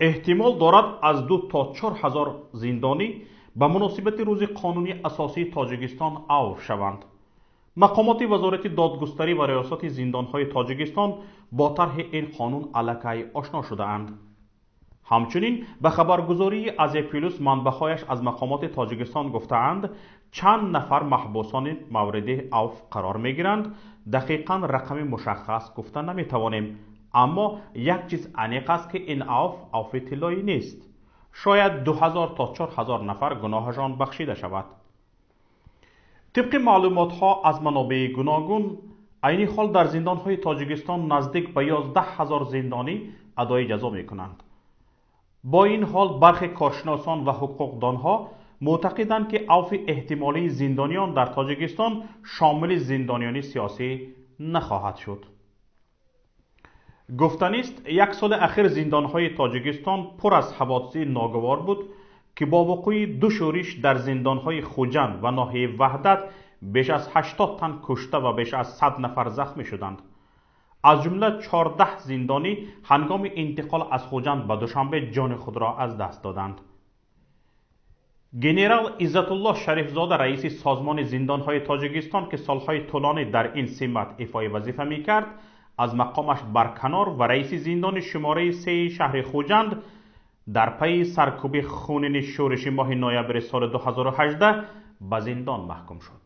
احتمال دارد از 2 تا 4 هزار زندانی به مناسبت روز قانونی اساسی تاجیکستان عفو شوند. مقامات وزارت دادگستری و ریاست زندانهای تاجیکستان با طرح این قانون الکی آشنا شده اند. همچنین به خبرگزاری ازپلوس منبع‌هایش از مقامات تاجیکستان گفته‌اند چند نفر محبوسان مورد عفو قرار می‌گیرند. دقیقاً رقم مشخص گفته نمی‌توانیم، اما یک چیز عمیق است که این عفو طلایی نیست. شاید 2000 تا 4000 نفر گناهشان بخشیده شود. طبق معلومات‌ها از منابع گوناگون، عین حال در زندان‌های تاجیکستان نزدیک به 11000 زندانی ادای جزا می‌کنند. با این حال برخی کارشناسان و حقوقدانها معتقدند که عفو احتمالی زندانیان در تاجیکستان شامل زندانیان سیاسی نخواهد شد. گفتنی است یک سال اخیر زندانهای تاجیکستان پر از حوادث ناگوار بود که با وقوع 2 شورش در زندانهای خوجند و ناحیه وحدت بیش از 80 تن کشته و بیش از 100 نفر زخمی شدند. از جمله 14 زندانی هنگام انتقال از خوجند به دوشنبه جان خود را از دست دادند. گنرال عزت الله شریف زاده رئیس سازمان زندانهای تاجیکستان که سالهای طولانی در این سمت ایفای وظیفه میکرد از مقامش برکنار و رئیس زندان شماره 3 شهر خوجند در پی سرکوب خونین شورش ماه نوامبر سال 2018 به زندان محکوم شد.